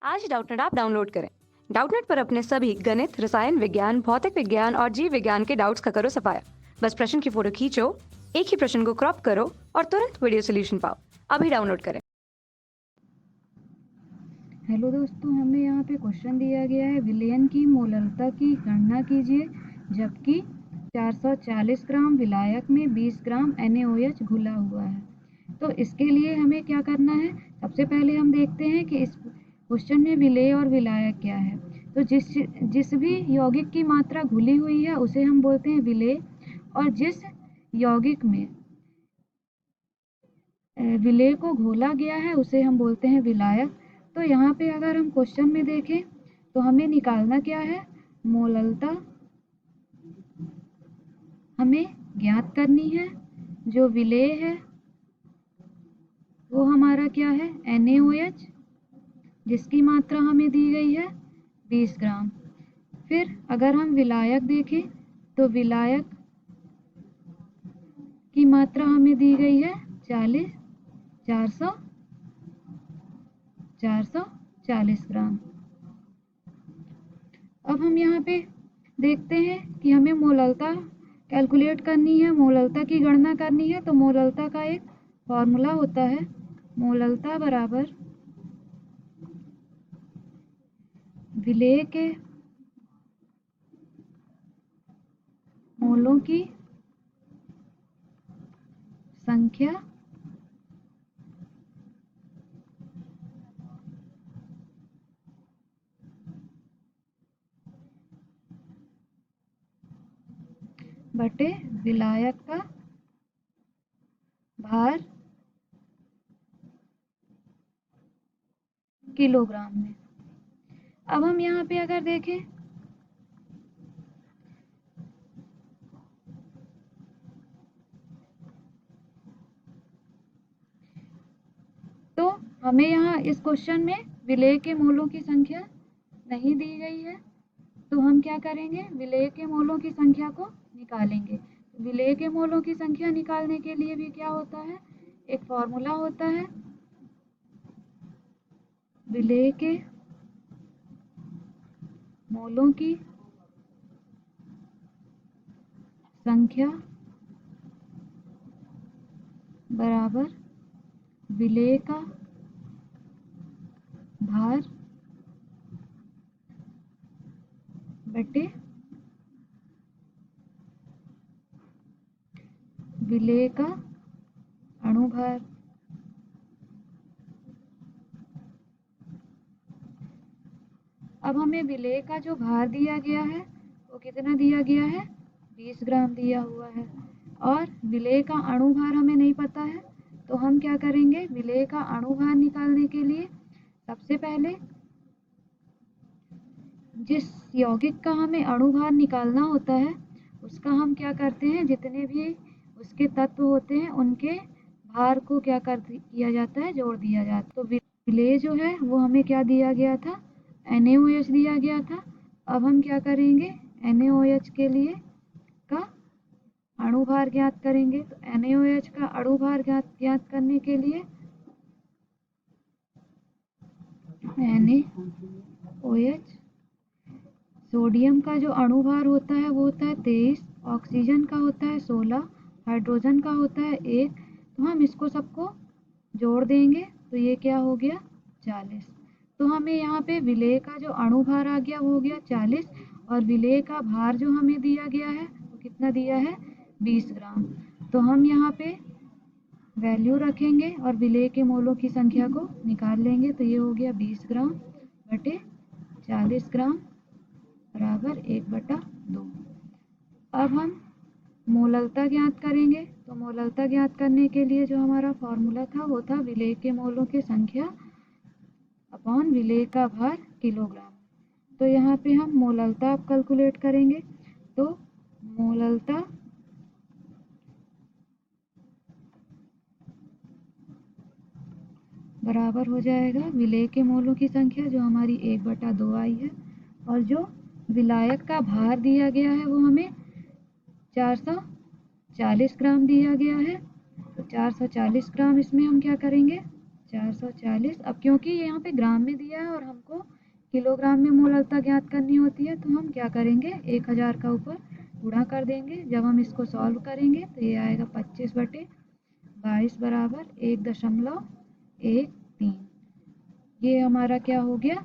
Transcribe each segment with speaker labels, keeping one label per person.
Speaker 1: आज Doubtnut app download करें। Doubtnut पर अपने सभी गणित, रसायन विज्ञान, भौतिक विज्ञान और जीव विज्ञान के डाउट्स का करो सफाया। बस प्रश्न की फोटो खींचो, एक ही प्रश्न को क्रॉप करो और तुरंत वीडियो सोल्यूशन पाओ। अभी डाउनलोड करें।
Speaker 2: हेलो दोस्तों, हमें यहाँ पे क्वेश्चन दिया गया है विलयन की मोलरता की गणना कीजिए जबकि 440 ग्राम विलायक में 20 ग्राम NaOH घुला हुआ है। तो इसके लिए हमें क्या करना है, सबसे पहले हम देखते हैं कि इस क्वेश्चन में विलेय और विलायक क्या है। तो जिस भी यौगिक की मात्रा घुली हुई है उसे हम बोलते हैं विलेय, और जिस यौगिक में विलेय को घोला गया है उसे हम बोलते हैं विलायक। तो यहाँ पे अगर हम क्वेश्चन में देखें तो हमें निकालना क्या है, मोललता हमें ज्ञात करनी है। जो विलेय है वो हमारा क्या है, NaOH, जिसकी मात्रा हमें दी गई है 20 ग्राम। फिर अगर हम विलायक देखें तो विलायक की मात्रा हमें दी गई है 440 ग्राम। अब हम यहाँ पे देखते हैं कि हमें मोललता कैलकुलेट करनी है, मोललता की गणना करनी है। तो मोललता का एक फॉर्मूला होता है, मोललता बराबर विलेय के मोलों की संख्या बटे विलायक का भार किलोग्राम में। अब हम यहाँ पे अगर देखें तो हमें यहाँ इस क्वेश्चन में विलेय के मोलों की संख्या नहीं दी गई है, तो हम क्या करेंगे, विलेय के मोलों की संख्या को निकालेंगे। विलेय के मोलों की संख्या निकालने के लिए भी क्या होता है, एक फॉर्मूला होता है, विलेय के मोलों की संख्या बराबर विलेय का भार बटे विलेय का अणुभार। अब हमें विलेय का जो भार दिया गया है वो कितना दिया गया है, 20 ग्राम दिया हुआ है, और विलेय का अणुभार हमें नहीं पता है। तो हम क्या करेंगे, विलेय का अणुभार निकालने के लिए सबसे पहले जिस यौगिक का हमें अणुभार निकालना होता है उसका हम क्या करते हैं, जितने भी उसके तत्व होते हैं उनके भार को क्या किया जाता है, जोड़ दिया जाता है। तो विलेय जो है वो हमें क्या दिया गया था, NaOH दिया गया था। अब हम क्या करेंगे, NaOH के लिए का अणुभार ज्ञात करेंगे। तो NaOH का अणुभार ज्ञात करने के लिए NaOH, सोडियम का जो अणुभार होता है वो होता है 23, ऑक्सीजन का होता है 16, हाइड्रोजन का होता है 1। तो हम इसको सबको जोड़ देंगे तो ये क्या हो गया, 40। तो हमें यहाँ पे विलेय का जो अणुभार आ गया वो हो गया 40, और विलेय का भार जो हमें दिया गया है वो कितना दिया है, 20 ग्राम। तो हम यहाँ पे वैल्यू रखेंगे और विलेय के मोलों की संख्या को निकाल लेंगे। तो ये हो गया 20 ग्राम बटे 40 ग्राम बराबर 1/2। अब हम मोललता ज्ञात करेंगे। तो मोललता ज्ञात करने के लिए जो हमारा फॉर्मूला था वो था विलेय के मोलों की संख्या अपॉन विलेय का भार किलोग्राम। तो यहाँ पे हम मोललता अब कैलकुलेट करेंगे। तो मोललता बराबर हो जाएगा विलेय के मोलों की संख्या जो हमारी 1/2 आई है, और जो विलायक का भार दिया गया है वो हमें 440 ग्राम दिया गया है। तो 440 ग्राम इसमें हम क्या करेंगे, 440। अब क्योंकि यहाँ पे ग्राम में दिया है और हमको किलोग्राम में मोलरता ज्ञात करनी होती है तो हम क्या करेंगे, 1000 का ऊपर गुणा कर देंगे। जब हम इसको सॉल्व करेंगे तो ये आएगा 25/22 बराबर 1.13। ये हमारा क्या हो गया,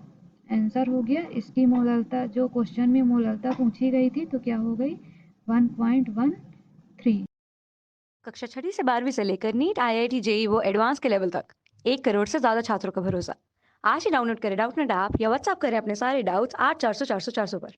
Speaker 2: आंसर हो गया। इसकी मोलरता जो क्वेश्चन में मोलरता पूछी गई थी तो क्या हो गई, 1.13।
Speaker 1: कक्षा 6वीं से 12वीं से लेकर नीट, आईआईटी, जेई वो एडवांस के लेवल तक 1 करोड़ से ज्यादा छात्रों का भरोसा। आज ही डाउनलोड करें डाउटनेट ऐप या व्हाट्सएप करें अपने सारे डाउट्स 8400 400 400 पर।